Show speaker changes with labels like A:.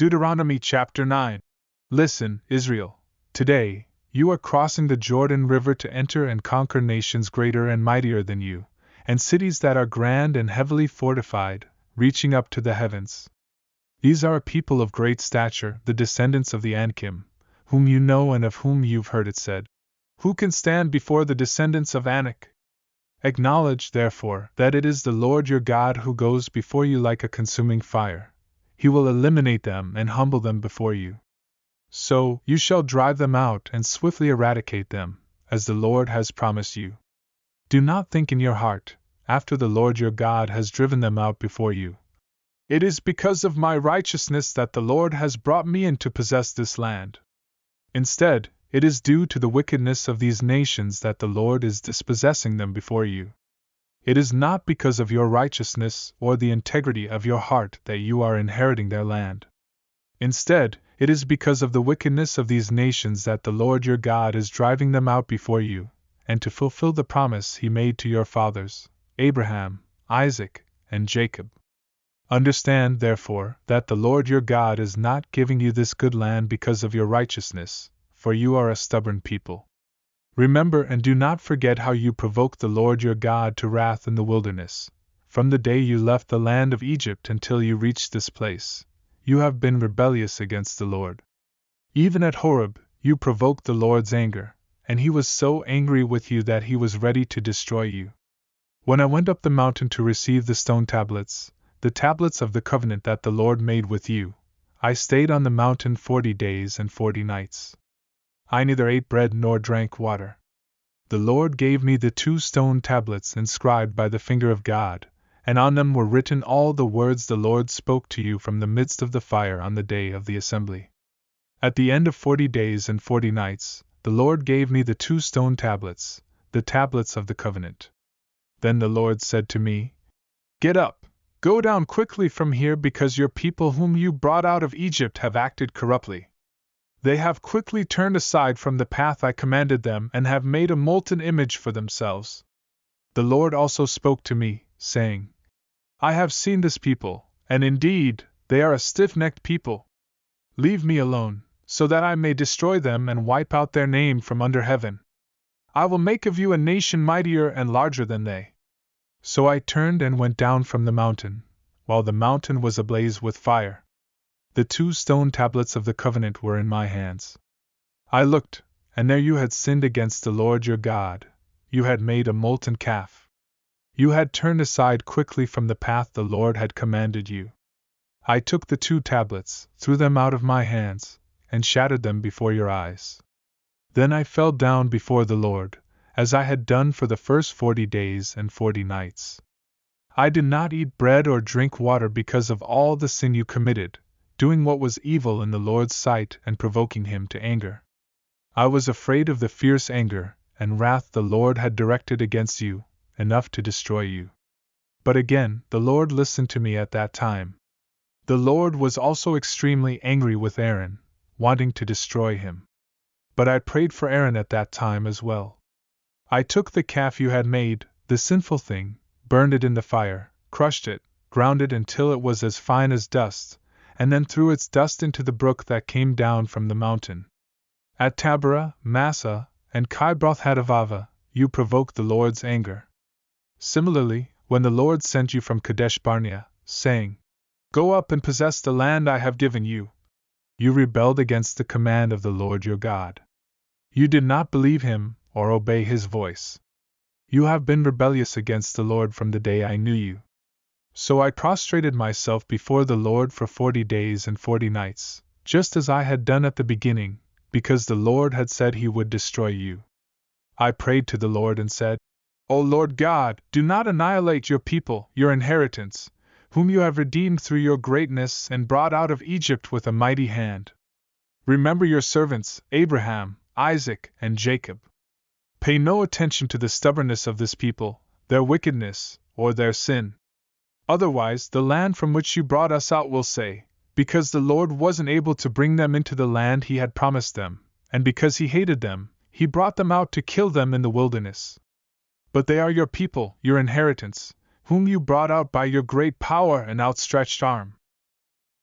A: Deuteronomy Chapter 9. Listen, Israel, today, you are crossing the Jordan River to enter and conquer nations greater and mightier than you, and cities that are grand and heavily fortified, reaching up to the heavens. These are a people of great stature, the descendants of the Anakim, whom you know and of whom you've heard it said, "Who can stand before the descendants of Anak?" Acknowledge, therefore, that it is the Lord your God who goes before you like a consuming fire. He will eliminate them and humble them before you. So, you shall drive them out and swiftly eradicate them, as the Lord has promised you. Do not think in your heart, after the Lord your God has driven them out before you, "It is because of my righteousness that the Lord has brought me in to possess this land." Instead, it is due to the wickedness of these nations that the Lord is dispossessing them before you. It is not because of your righteousness or the integrity of your heart that you are inheriting their land. Instead, it is because of the wickedness of these nations that the Lord your God is driving them out before you, and to fulfill the promise He made to your fathers, Abraham, Isaac, and Jacob. Understand, therefore, that the Lord your God is not giving you this good land because of your righteousness, for you are a stubborn people. Remember and do not forget how you provoked the Lord your God to wrath in the wilderness. From the day you left the land of Egypt until you reached this place, you have been rebellious against the Lord. Even at Horeb, you provoked the Lord's anger, and He was so angry with you that He was ready to destroy you. When I went up the mountain to receive the stone tablets, the tablets of the covenant that the Lord made with you, I stayed on the mountain 40 days and 40 nights. I neither ate bread nor drank water. The Lord gave me the 2 stone tablets inscribed by the finger of God, and on them were written all the words the Lord spoke to you from the midst of the fire on the day of the assembly. At the end of 40 days and 40 nights, the Lord gave me the 2 stone tablets, the tablets of the covenant. Then the Lord said to me, "Get up, go down quickly from here because your people whom you brought out of Egypt have acted corruptly. They have quickly turned aside from the path I commanded them and have made a molten image for themselves." The Lord also spoke to me, saying, "I have seen this people, and indeed, they are a stiff-necked people. Leave me alone, so that I may destroy them and wipe out their name from under heaven. I will make of you a nation mightier and larger than they." So I turned and went down from the mountain, while the mountain was ablaze with fire. The 2 stone tablets of the covenant were in my hands. I looked, and there you had sinned against the Lord your God. You had made a molten calf. You had turned aside quickly from the path the Lord had commanded you. I took the 2 tablets, threw them out of my hands, and shattered them before your eyes. Then I fell down before the Lord, as I had done for the first 40 days and 40 nights. I did not eat bread or drink water because of all the sin you committed, doing what was evil in the Lord's sight and provoking Him to anger. I was afraid of the fierce anger and wrath the Lord had directed against you, enough to destroy you. But again, the Lord listened to me at that time. The Lord was also extremely angry with Aaron, wanting to destroy him. But I prayed for Aaron at that time as well. I took the calf you had made, the sinful thing, burned it in the fire, crushed it, ground it until it was as fine as dust, and then threw its dust into the brook that came down from the mountain. At Taberah, Massah, and Kibroth-hattaavah, you provoked the Lord's anger. Similarly, when the Lord sent you from Kadesh-barnea, saying, "Go up and possess the land I have given you," you rebelled against the command of the Lord your God. You did not believe Him or obey His voice. You have been rebellious against the Lord from the day I knew you. So I prostrated myself before the Lord for 40 days and 40 nights, just as I had done at the beginning, because the Lord had said He would destroy you. I prayed to the Lord and said, "O Lord God, do not annihilate your people, your inheritance, whom you have redeemed through your greatness and brought out of Egypt with a mighty hand. Remember your servants, Abraham, Isaac, and Jacob. Pay no attention to the stubbornness of this people, their wickedness, or their sin. Otherwise, the land from which you brought us out will say, because the Lord wasn't able to bring them into the land He had promised them, and because He hated them, He brought them out to kill them in the wilderness. But they are your people, your inheritance, whom you brought out by your great power and outstretched arm.